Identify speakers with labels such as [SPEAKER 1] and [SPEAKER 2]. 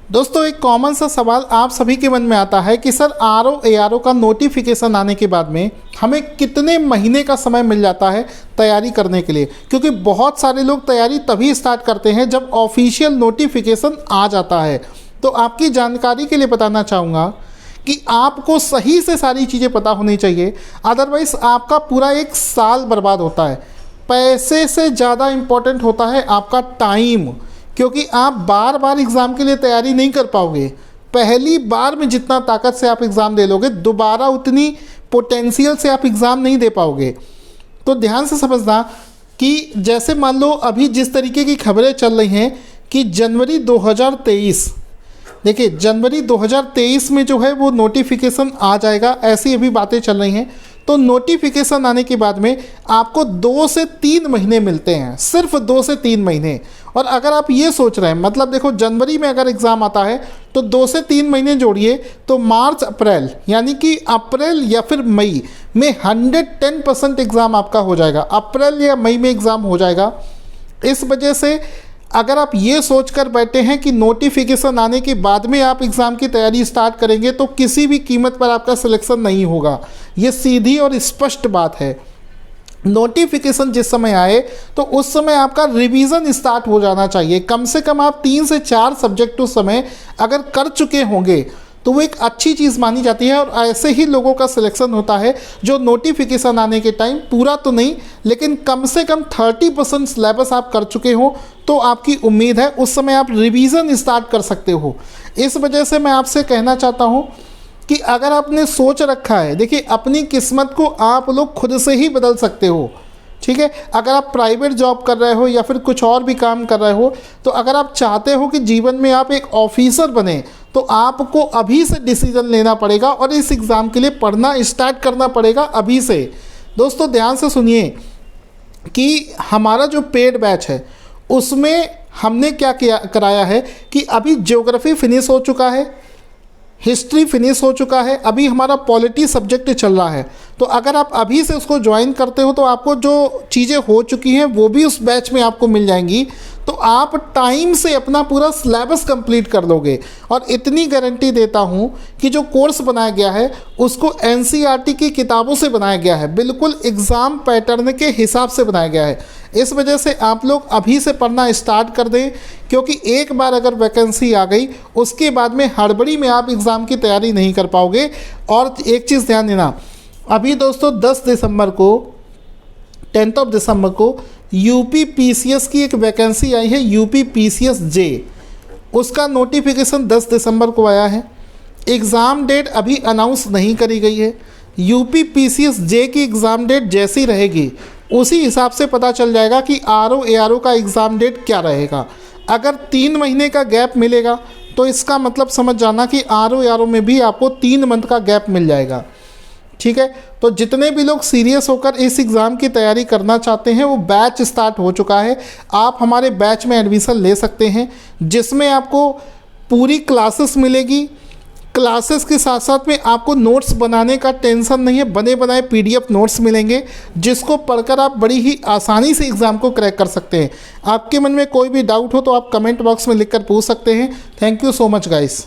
[SPEAKER 1] दोस्तों एक कॉमन सा सवाल आप सभी के मन में आता है कि सर आरओ एआरओ का नोटिफिकेशन आने के बाद में हमें कितने महीने का समय मिल जाता है तैयारी करने के लिए, क्योंकि बहुत सारे लोग तैयारी तभी स्टार्ट करते हैं जब ऑफिशियल नोटिफिकेशन आ जाता है। तो आपकी जानकारी के लिए बताना चाहूँगा कि आपको सही से सारी चीज़ें पता होनी चाहिए, अदरवाइज़ आपका पूरा एक साल बर्बाद होता है। पैसे से ज़्यादा इम्पोर्टेंट होता है आपका टाइम, क्योंकि आप बार बार एग्ज़ाम के लिए तैयारी नहीं कर पाओगे। पहली बार में जितना ताकत से आप एग्ज़ाम दे लोगे, दोबारा उतनी पोटेंशियल से आप एग्ज़ाम नहीं दे पाओगे। तो ध्यान से समझना कि जैसे मान लो अभी जिस तरीके की खबरें चल रही हैं कि जनवरी 2023, देखिए जनवरी 2023 में जो है वो नोटिफिकेशन आ जाएगा, ऐसी अभी बातें चल रही हैं। तो नोटिफिकेशन आने के बाद में आपको 2 से 3 महीने मिलते हैं, सिर्फ 2 से 3 महीने। और अगर आप ये सोच रहे हैं, मतलब देखो जनवरी में अगर एग्ज़ाम आता है तो 2 से 3 महीने जोड़िए तो मार्च अप्रैल, यानी कि अप्रैल या फिर मई में 110% एग्ज़ाम आपका हो जाएगा। अप्रैल या मई में एग्ज़ाम हो जाएगा। इस वजह से अगर आप ये सोच कर बैठे हैं कि नोटिफिकेशन आने के बाद में आप एग्ज़ाम की तैयारी स्टार्ट करेंगे तो किसी भी कीमत पर आपका सिलेक्शन नहीं होगा। ये सीधी और स्पष्ट बात है। नोटिफिकेशन जिस समय आए तो उस समय आपका रिवीजन स्टार्ट हो जाना चाहिए। कम से कम आप 3 से 4 सब्जेक्ट उस समय अगर कर चुके होंगे तो वो एक अच्छी चीज़ मानी जाती है। और ऐसे ही लोगों का सिलेक्शन होता है जो नोटिफिकेशन आने के टाइम, पूरा तो नहीं लेकिन कम से कम 30% सिलेबस आप कर चुके हो तो आपकी उम्मीद है उस समय आप रिवीजन स्टार्ट कर सकते हो। इस वजह से मैं आपसे कहना चाहता हूँ कि अगर आपने सोच रखा है, देखिए अपनी किस्मत को आप लोग खुद से ही बदल सकते हो, ठीक है। अगर आप प्राइवेट जॉब कर रहे हो या फिर कुछ और भी काम कर रहे हो, तो अगर आप चाहते हो कि जीवन में आप एक ऑफिसर बने तो आपको अभी से डिसीजन लेना पड़ेगा और इस एग्ज़ाम के लिए पढ़ना स्टार्ट करना पड़ेगा अभी से। दोस्तों ध्यान से सुनिए कि हमारा जो पेड बैच है उसमें हमने क्या किया कराया है कि अभी ज्योग्राफी फिनिश हो चुका है, हिस्ट्री फिनिश हो चुका है, अभी हमारा पॉलिटी सब्जेक्ट चल रहा है। तो अगर आप अभी से उसको ज्वाइन करते हो तो आपको जो चीज़ें हो चुकी हैं वो भी उस बैच में आपको मिल जाएंगी। तो आप टाइम से अपना पूरा सिलेबस कंप्लीट कर लोगे। और इतनी गारंटी देता हूँ कि जो कोर्स बनाया गया है उसको एनसीईआरटी की किताबों से बनाया गया है, बिल्कुल एग्ज़ाम पैटर्न के हिसाब से बनाया गया है। इस वजह से आप लोग अभी से पढ़ना स्टार्ट कर दें, क्योंकि एक बार अगर वैकेंसी आ गई उसके बाद में हड़बड़ी में आप एग्ज़ाम की तैयारी नहीं कर पाओगे। और एक चीज़ ध्यान देना, अभी दोस्तों 10 दिसंबर को 10 दिसंबर को यूपी पीसीएस की एक वैकेंसी आई है, यूपी पीसीएस जे। उसका नोटिफिकेशन 10 दिसंबर को आया है। एग्ज़ाम डेट अभी अनाउंस नहीं करी गई है। यूपी पीसीएस जे की एग्ज़ाम डेट जैसी रहेगी उसी हिसाब से पता चल जाएगा कि आरओ एआरओ का एग्ज़ाम डेट क्या रहेगा। अगर 3 महीने का गैप मिलेगा तो इसका मतलब समझ जाना कि आरओ एआरओ में भी आपको 3 मंथ का गैप मिल जाएगा, ठीक है। तो जितने भी लोग सीरियस होकर इस एग्ज़ाम की तैयारी करना चाहते हैं वो बैच स्टार्ट हो चुका है। आप हमारे बैच में एडमिशन ले सकते हैं, जिसमें आपको पूरी क्लासेस मिलेगी। क्लासेस के साथ साथ में आपको नोट्स बनाने का टेंशन नहीं है, बने बनाए पीडीएफ नोट्स मिलेंगे जिसको पढ़कर आप बड़ी ही आसानी से एग्ज़ाम को क्रैक कर सकते हैं। आपके मन में कोई भी डाउट हो तो आप कमेंट बॉक्स में लिखकर पूछ सकते हैं। Thank you so much guys.